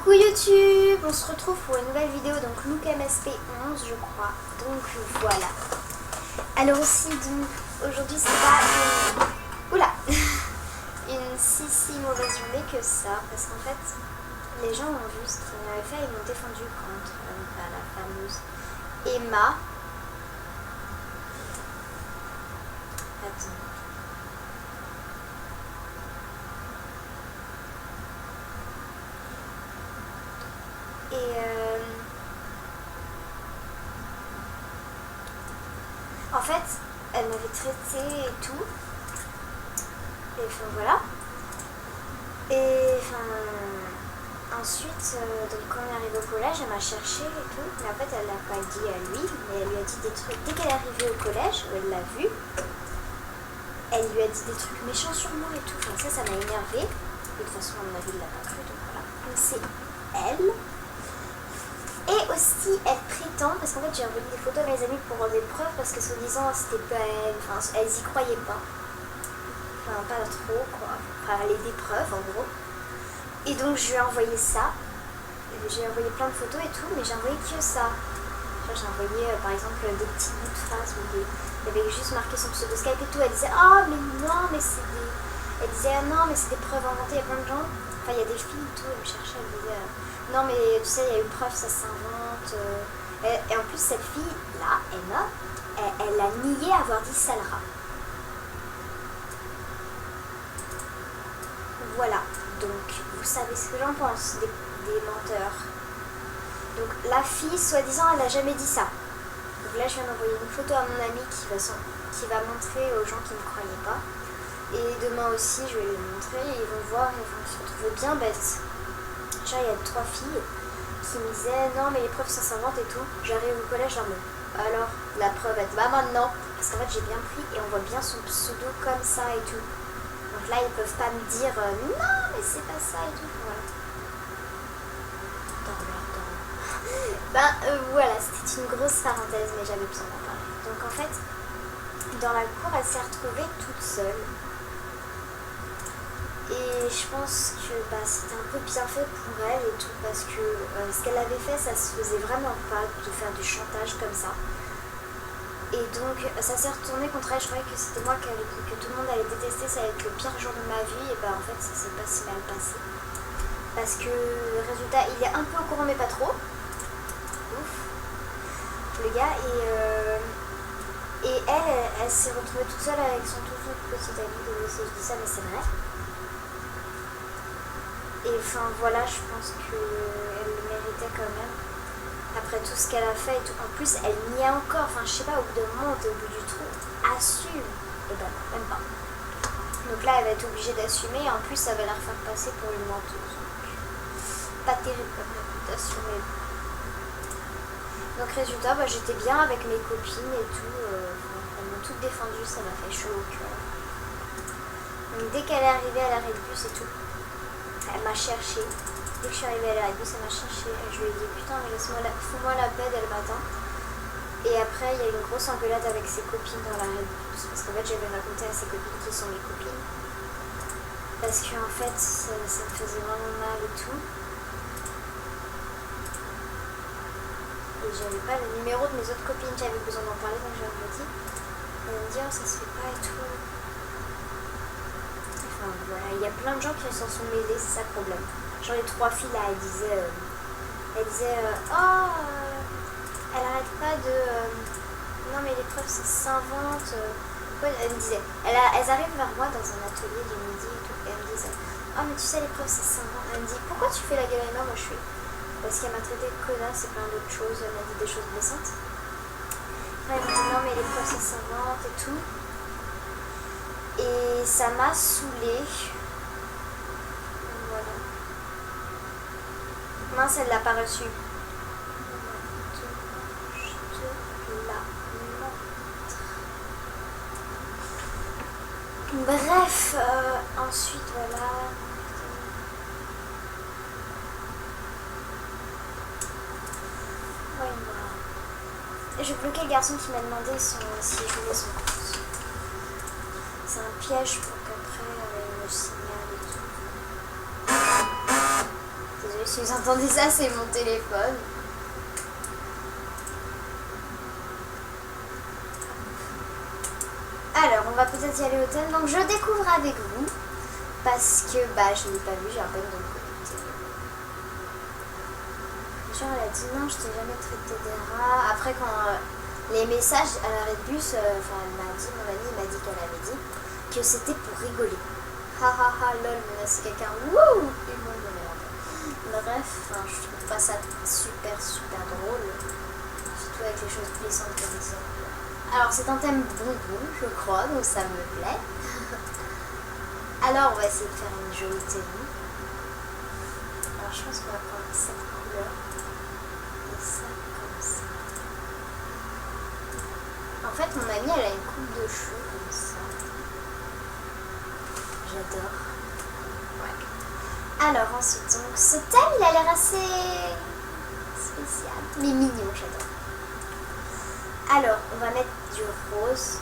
Coucou YouTube, on se retrouve pour une nouvelle vidéo, donc Look MSP11 je crois, donc voilà. Alors aussi, donc aujourd'hui c'est pas une... Oula une si mauvaise journée que ça, parce qu'en fait les gens ont vu ce qu'ils m'avaient fait, ils m'ont défendu contre la fameuse Emma. Attends. Et en fait, elle m'avait traité et tout. Et enfin voilà. Et enfin ensuite, donc quand on est arrivé au collège, elle m'a cherché et tout. Mais en fait, elle l'a pas dit à lui, mais elle lui a dit des trucs. Dès qu'elle est arrivée au collège, où elle l'a vu, elle lui a dit des trucs méchants sur moi et tout. Enfin ça m'a énervé. De toute façon, à mon avis, il l'a pas cru, donc voilà. Donc c'est elle. Et aussi, elle prétend, parce qu'en fait j'ai envoyé des photos à mes amis pour des preuves, parce que soi-disant c'était pas elle, enfin elles y croyaient pas. Enfin pas trop quoi, enfin les des preuves en gros. Et donc je lui ai envoyé ça, j'ai envoyé plein de photos et tout, mais j'ai envoyé que ça. J'ai envoyé par exemple des petits bouts de phrases où il y avait juste marqué son pseudo Skype et tout, elle disait ah mais non mais c'est des... Elle disait ah non mais c'est des preuves inventées, il y a plein de gens, enfin il y a des filles et tout, elle me cherchait, elle disait non mais tu sais il y a eu preuve, ça s'invente. Et en plus cette fille là, Emma, elle a nié avoir dit Salra. Voilà, donc vous savez ce que j'en pense des menteurs. Donc la fille, soi-disant, elle n'a jamais dit ça. Donc là je viens d'envoyer une photo à mon ami qui va montrer aux gens qui ne croyaient pas. Et demain aussi je vais les montrer et ils vont voir, ils vont se retrouver bien bêtes. Genre il y a 3 filles qui me disaient non mais les preuves ça s'invente et tout. J'arrive au collège en mode alors la preuve elle dit bah maintenant, parce qu'en fait j'ai bien pris et on voit bien son pseudo comme ça et tout. Donc là ils peuvent pas me dire non mais c'est pas ça et tout. Voilà. Voilà, c'était une grosse parenthèse mais j'avais besoin d'en parler. Donc en fait dans la cour elle s'est retrouvée toute seule. Et je pense que c'était un peu bien fait pour elle et tout, parce que ce qu'elle avait fait, ça se faisait vraiment pas de faire du chantage comme ça. Et donc ça s'est retourné contre elle, je croyais que c'était moi que tout le monde allait détester, ça allait être le pire jour de ma vie, et en fait ça s'est pas si mal passé. Parce que le résultat, il est un peu au courant mais pas trop. Ouf. Le gars, et elle s'est retrouvée toute seule avec son tout petit ami, désolé si je dis ça mais c'est vrai. Et enfin voilà, je pense qu'elle le méritait quand même. Après tout ce qu'elle a fait et tout. En plus, elle n'y est encore. Enfin, je sais pas, au bout d'un moment, t'es au bout du trou. Assume. Et ben, même pas. Donc là, elle va être obligée d'assumer. Et en plus, ça va la refaire passer pour une menteuse. Donc, pas terrible comme réputation, mais bon. Donc résultat, j'étais bien avec mes copines et tout. Elles m'ont toutes défendu, ça m'a fait chaud au cœur. Donc dès qu'elle est arrivée à l'arrêt de bus et tout, elle m'a cherché. Dès que je suis arrivée à l'arrêt de bus, elle m'a cherché. Je lui ai dit putain mais fous-moi la paix dès le matin. Et après il y a eu une grosse engueulade avec ses copines dans l'arrêt de bus. Parce qu'en fait j'avais raconté à ses copines qui sont mes copines. Parce qu'en fait ça me faisait vraiment mal et tout. Et j'avais pas le numéro de mes autres copines qui avaient besoin d'en parler, donc je leur ai dit. Elle me dit oh, ça se fait pas et tout. Enfin voilà, il y a plein de gens qui s'en sont mêlés, c'est ça le problème. Genre les 3 filles là, elles disaient oh elle arrête pas de non mais les preuves ça s'invente. Elle me disait, elles arrivent vers moi dans un atelier du midi et tout, et elles me disent oh mais tu sais les preuves ça s'invente. Elle me dit pourquoi tu fais la gueule à moi? Moi je fais parce qu'elle m'a traité de connasse et plein d'autres choses, elle m'a dit des choses blessantes. Elle me dit non mais les preuves ça s'invente et tout. Et ça m'a saoulée. Voilà. Mince, elle l'a pas reçu. Je te la montre. Bref, ensuite voilà. Ouais, voilà. J'ai bloqué le garçon qui m'a demandé si je voulais son compte. C'est un piège pour qu'après il me signale et tout. Désolée si Si vous entendez ça, c'est mon téléphone. Alors, on va peut-être y aller au thème. Donc, je découvre avec vous. Parce que, je ne l'ai pas vu, j'ai à peine de me connecter. Genre, elle a dit non, je t'ai jamais traité des rats. Après, quand les messages à l'arrêt de bus, elle m'a dit, mon amie m'a dit qu'elle avait dit que c'était pour rigoler. Ha ha ha, lol, menacer quelqu'un. Wouh! Humour de merde. Bref, je trouve pas ça super drôle. Surtout avec les choses blessantes comme ça. Alors, c'est un thème bonbon, je crois, donc ça me plaît. Alors, on va essayer de faire une jolie tenue. Alors, je pense qu'on va prendre cette couleur. Et ça, comme ça. En fait, mon amie, elle a une coupe de cheveux comme ça. J'adore. Ouais. Alors, ensuite, donc, ce thème, il a l'air assez spécial. Mais mignon, j'adore. Alors, on va mettre du rose.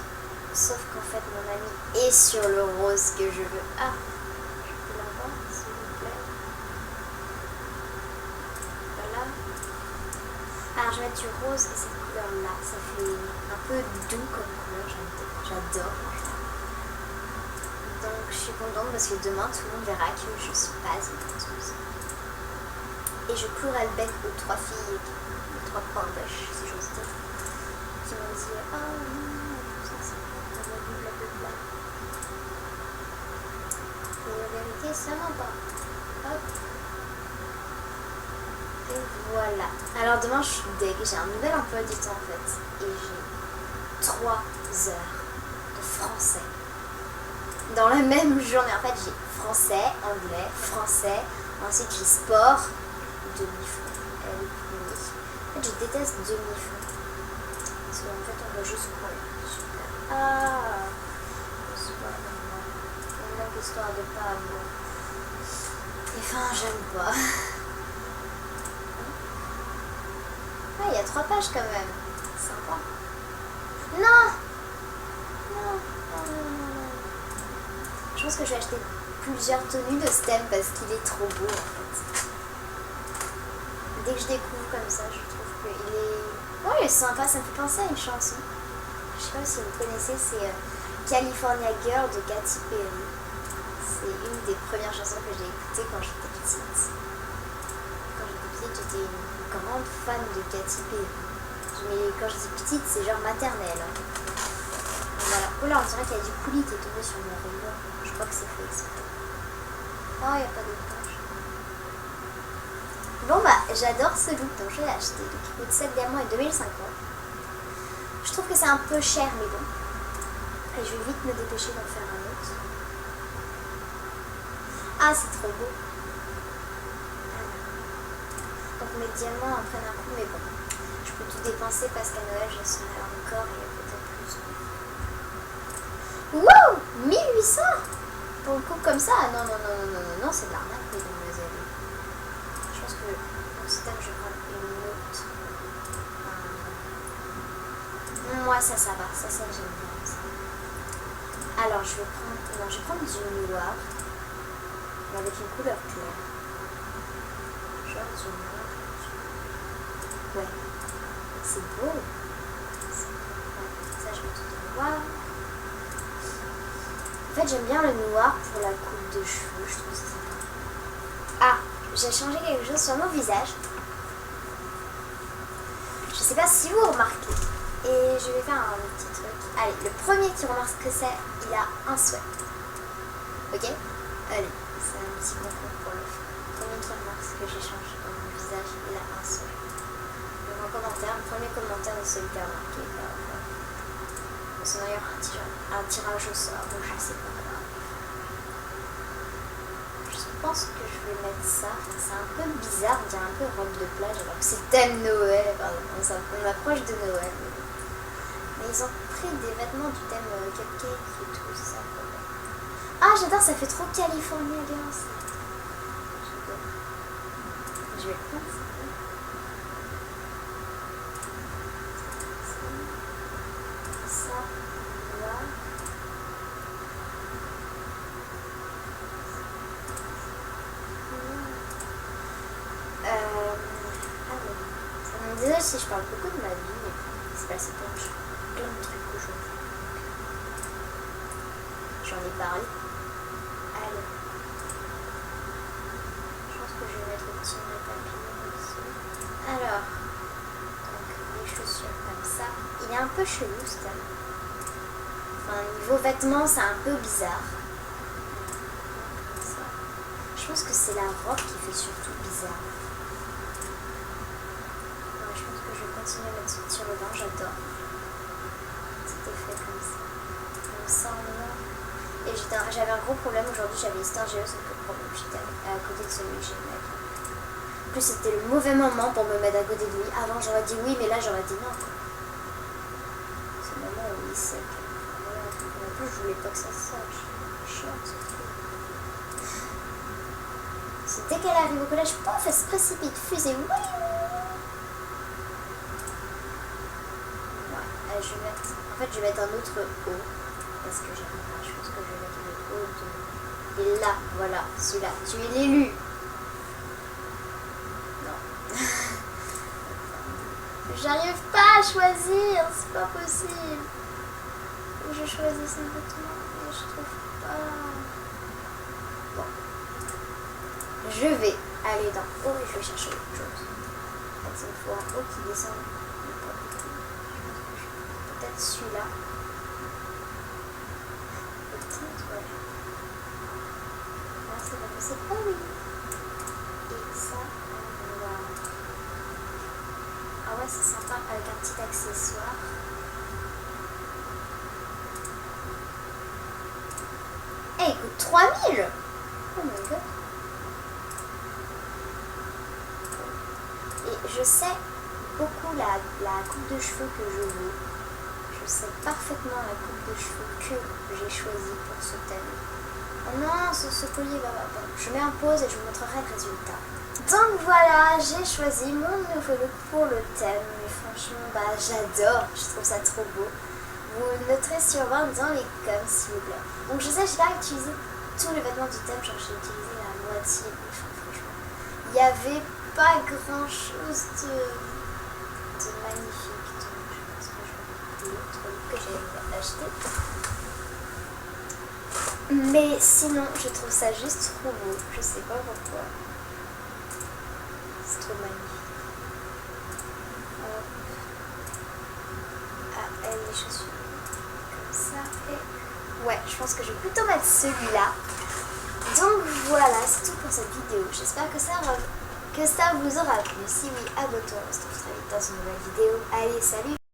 Sauf qu'en fait, mon ami est sur le rose que je veux. Ah, je peux l'avoir, s'il vous plaît. Voilà. Alors, je vais mettre du rose et cette couleur-là. Ça fait un peu doux comme couleur. J'adore. Donc, je suis contente parce que demain, tout le monde verra que je suis pas une danseuse. Et je clouerai le bec aux 3 filles, aux 3 points bêches, si j'ose dire, qui m'ont dit « Oh non !» La vérité, ça ment pas. Hop. Et voilà. Alors demain, je suis deg. J'ai un nouvel emploi du temps en fait. Et j'ai 3 heures de français. Dans la même journée. En fait, j'ai français, anglais, français. Ensuite, j'ai sport. Demi-fond. En fait, je déteste demi-fond. Parce qu'en fait, on va juste courir. Super. Ah, le sport. Histoire de pas avoir. Et j'aime pas. Ah, il y a 3 pages quand même. Sympa. Non. Je pense que je vais acheter plusieurs tenues de ce thème parce qu'il est trop beau en fait. Dès que je découvre comme ça, je trouve qu'il est... Ouais, il est sympa, ça me fait penser à une chanson. Je sais pas si vous connaissez, c'est California Girl de Katy Perry. C'est une des premières chansons que j'ai écoutées quand j'étais petite. Quand j'étais petite, j'étais une grande fan de Katy Perry. Mais quand je dis petite, c'est genre maternelle. Voilà. Oh là, on dirait qu'il y a du coulis qui est tombé sur mon rayon. Je crois que c'est fait exprès. Oh, il n'y a pas de page. Bon j'adore ce look, donc je l'ai acheté. Donc il coûte 7 diamants et 2050. Je trouve que c'est un peu cher, mais bon. Et je vais vite me dépêcher d'en faire un autre. Ah, c'est trop beau. Donc mes diamants en prennent un coup, mais bon. Je peux tout dépenser parce qu'à Noël, je serai encore et peut-être plus. Wow, 1800 pour le coup comme ça. Non, c'est de l'arnaque, mademoiselle. Je pense que pour ce thème, je vais prendre une autre. Moi, ça va. Ça, j'aime bien. Ça. Alors, je vais prendre du noir. Avec une couleur claire. Genre du noir. Ouais. C'est beau. Ça, je mets tout en noir. En fait, j'aime bien le noir pour la coupe de cheveux. Je trouve ça sympa. Ah, j'ai changé quelque chose sur mon visage. Je sais pas si vous remarquez. Et je vais faire un petit truc. Allez, le premier qui remarque ce que c'est, il a un souhait. Ok? Allez. C'est un petit concours pour le premier qui remarque ce que j'ai changé dans mon visage, il a un seul. Donc en commentaire, le premier commentaire de celui qui a remarqué, c'est d'ailleurs un tirage au sort, donc je sais pas quoi. Je pense que je vais mettre ça. C'est un peu bizarre, on dirait un peu robe de plage alors que c'est thème Noël. On approche de Noël. Mais ils ont pris des vêtements du thème cupcake et tout ça. Ah, j'adore, ça fait trop California Girls. J'adore. Je vais prendre ça. Ça, là. Désolée si je parle beaucoup de ma vie, mais il s'est passé plein de trucs aujourd'hui. J'en ai parlé. Allez. Je pense que je vais mettre le petit papillon ici. Alors, donc les chaussures comme ça. Il est un peu chelou ce thème. Enfin, niveau vêtements, c'est un peu bizarre. Comme ça. Je pense que c'est la robe qui fait surtout bizarre. Ouais, je pense que je vais continuer à mettre ce petit ruban, j'adore. Petit effet comme ça. Comme ça en noir. Et j'avais un gros problème aujourd'hui, j'avais Histoire Géo, sauf que le problème, j'étais à côté de celui que j'ai mis. En plus, c'était le mauvais moment pour me mettre à côté de lui. Avant, j'aurais dit oui, mais là, j'aurais dit non. C'est le moment où il sait que... Voilà. En plus, je voulais pas que ça sache. Chiant, ce truc. C'est dès qu'elle arrive au collège, pouf, elle se précipite, fusée. Oui. Ouais, je vais mettre... En fait, je vais mettre un autre haut. Parce que j'aime pas. Je pense que je vais mettre le haut de... Et là, voilà, celui-là. Tu es l'élu. Non. J'arrive pas à choisir. C'est pas possible. Faut que je choisisse un vêtement. Mais je trouve pas. Bon. Je vais aller dans haut et je vais chercher autre chose. En fait, c'est une fois en haut qui descend. Peut-être celui-là. Là, c'est pas possible. Oh oui. Et ça, on va... Ah ouais, c'est sympa avec un petit accessoire. Eh, il coûte 3000. Oh my god. Et je sais beaucoup la coupe de cheveux que je veux. Je sais parfaitement la coupe de cheveux que j'ai choisie pour ce thème. Oh non, ce collier va pas. Je mets en pause et je vous montrerai le résultat. Donc voilà, j'ai choisi mon nouveau look pour le thème. Mais franchement, bah j'adore. Je trouve ça trop beau. Vous noterez sûrement dans les coms, s'il vous plaît. Donc je sais, j'ai pas utilisé tous les vêtements du thème. Genre j'ai utilisé la moitié. Enfin, franchement, il n'y avait pas grand chose de magnifique. Que j'ai acheté, mais sinon je trouve ça juste trop beau, je sais pas pourquoi, c'est trop magnifique. Ah, elle les chaussures comme ça, et ouais, je pense que je vais plutôt mettre celui-là. Donc voilà, c'est tout pour cette vidéo. J'espère que ça vous aura plu. Si oui, abonne-toi, on se retrouve très vite dans une nouvelle vidéo. Allez, salut!